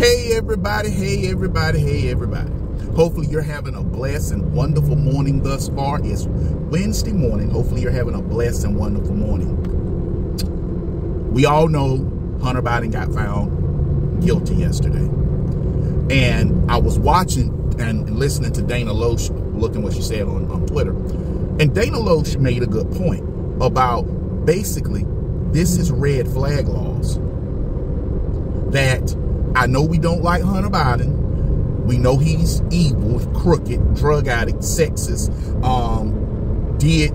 Hey everybody, hey everybody, hey everybody. Hopefully you're having a blessed and wonderful morning thus far. It's Wednesday morning. Hopefully you're having a blessed and wonderful morning. We all know Hunter Biden got found guilty yesterday. And I was watching and listening to Dana Loesch, looking what she said on Twitter. And Dana Loesch made a good point about basically this is red flag laws. That I know we don't like Hunter Biden. We know he's evil, crooked, drug addict, sexist, did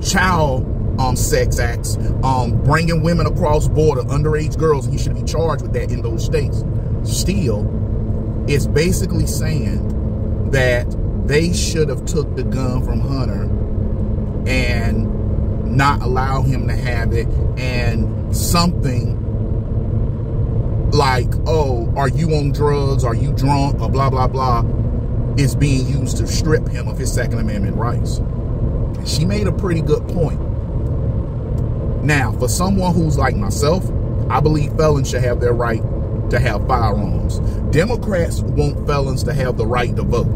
child sex acts, bringing women across border, underage girls, and he should be charged with that in those states. Still, it's basically saying that they should have took the gun from Hunter and not allow him to have it, and something like, oh, are you on drugs? Are you drunk? Or blah, blah, blah, is being used to strip him of his Second Amendment rights. She made a pretty good point. Now, for someone who's like myself, I believe felons should have their right to have firearms. Democrats want felons to have the right to vote.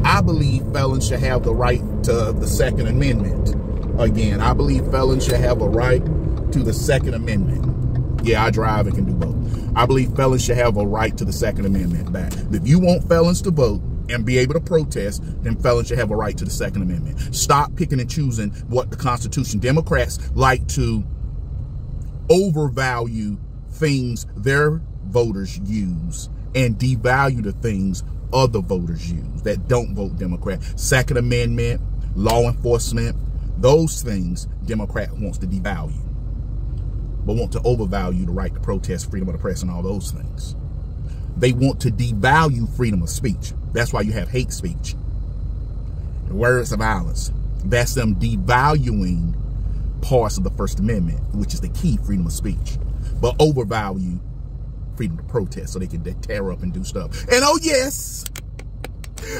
I believe felons should have the right to the Second Amendment. Again, I believe felons should have a right to the Second Amendment. Yeah, I drive and can do both. I believe felons should have a right to the Second Amendment back. If you want felons to vote and be able to protest, then felons should have a right to the Second Amendment. Stop picking and choosing what the Constitution. Democrats like to overvalue things their voters use and devalue the things other voters use that don't vote Democrat. Second Amendment, law enforcement, those things Democrat wants to devalue, but want to overvalue the right to protest, freedom of the press, and all those things. They want to devalue freedom of speech. That's why you have hate speech, words of violence. That's them devaluing parts of the First Amendment, which is the key, freedom of speech, but overvalue freedom to protest so they can tear up and do stuff. And oh yes,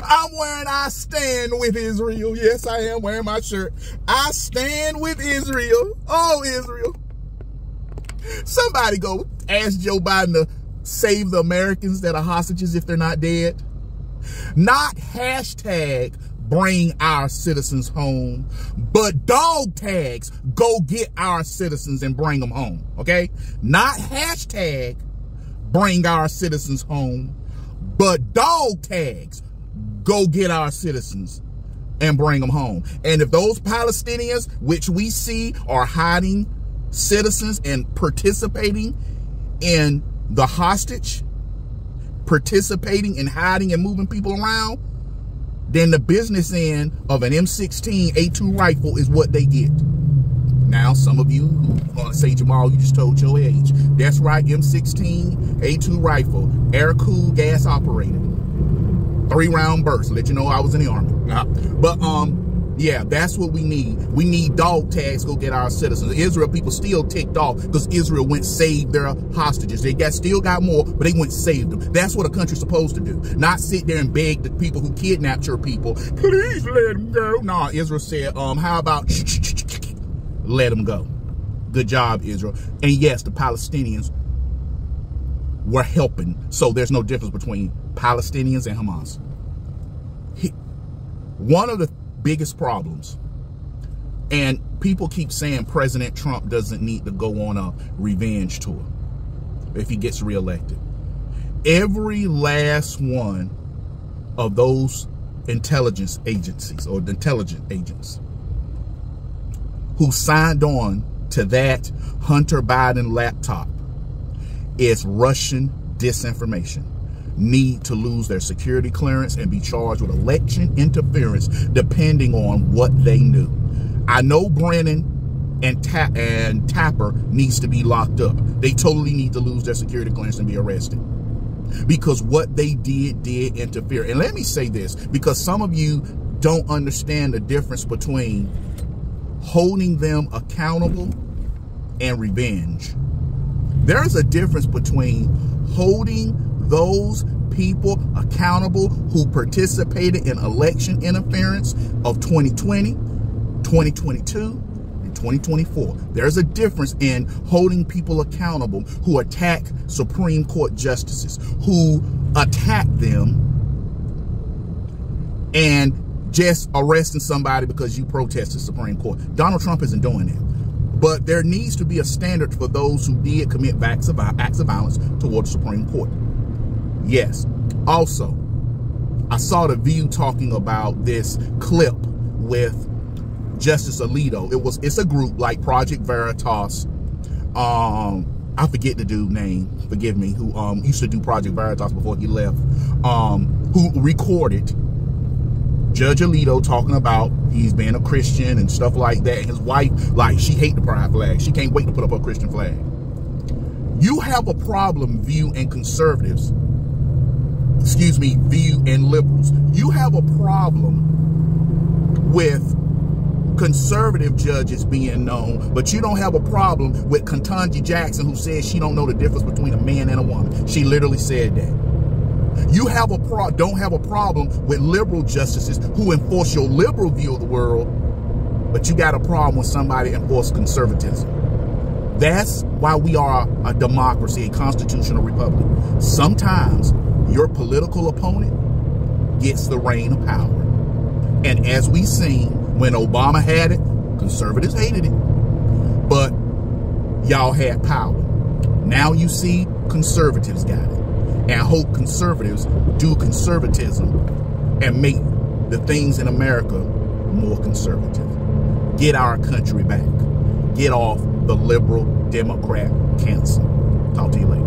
I'm wearing I Stand With Israel. Yes, I am wearing my shirt. I stand with Israel. Oh, Israel. Somebody go ask Joe Biden to save the Americans that are hostages if they're not dead. Not hashtag bring our citizens home, but dog tags go get our citizens and bring them home, okay? Not hashtag bring our citizens home, but dog tags go get our citizens and bring them home. And if those Palestinians, which we see are hiding citizens and participating in the hostage, participating in hiding and moving people around, then the business end of an M16 A2 rifle is what they get. Now, some of you who are going to say, Jamal, you just told your age. That's right, M16 A2 rifle, air-cooled, gas operated, 3-round burst. Let you know I was in the Army. But yeah, that's what we need. We need dog tags to go get our citizens. Israel people still ticked off because Israel went save their hostages. They still got more, but they went save them. That's what a country's supposed to do. Not sit there and beg the people who kidnapped your people, please let them go. Nah, Israel said, how about let them go. Good job, Israel. And yes, the Palestinians were helping. So there's no difference between Palestinians and Hamas. One of the biggest problems, and people keep saying President Trump doesn't need to go on a revenge tour if he gets reelected. Every last one of those intelligence agencies or the intelligence agents who signed on to that Hunter Biden laptop is Russian disinformation, need to lose their security clearance and be charged with election interference depending on what they knew. I know Brennan and Tapper needs to be locked up. They totally need to lose their security clearance and be arrested because what they did interfere. And let me say this, because some of you don't understand the difference between holding them accountable and revenge. There is a difference between holding those people accountable who participated in election interference of 2020, 2022, and 2024. There's a difference in holding people accountable who attack Supreme Court justices, who attack them, and just arresting somebody because you protested Supreme Court. Donald Trump isn't doing that. But there needs to be a standard for those who did commit acts of violence toward the Supreme Court. Yes. Also, I saw The View talking about this clip with Justice Alito. It's a group like Project Veritas. I forget the dude's name, forgive me, who used to do Project Veritas before he left, who recorded Judge Alito talking about he's being a Christian and stuff like that. His wife, like, she hate the pride flag. She can't wait to put up a Christian flag. You have a problem, View and conservatives. Excuse me, View and liberals. You have a problem with conservative judges being known, but you don't have a problem with Ketanji Jackson, who says she don't know the difference between a man and a woman. She literally said that. You have don't have a problem with liberal justices who enforce your liberal view of the world, but you got a problem when somebody enforces conservatism. That's why we are a democracy, a constitutional republic. Sometimes your political opponent gets the reign of power. And as we seen, when Obama had it, conservatives hated it, but y'all had power. Now you see conservatives got it. And I hope conservatives do conservatism and make the things in America more conservative. Get our country back. Get off the liberal Democrat cancer. Talk to you later.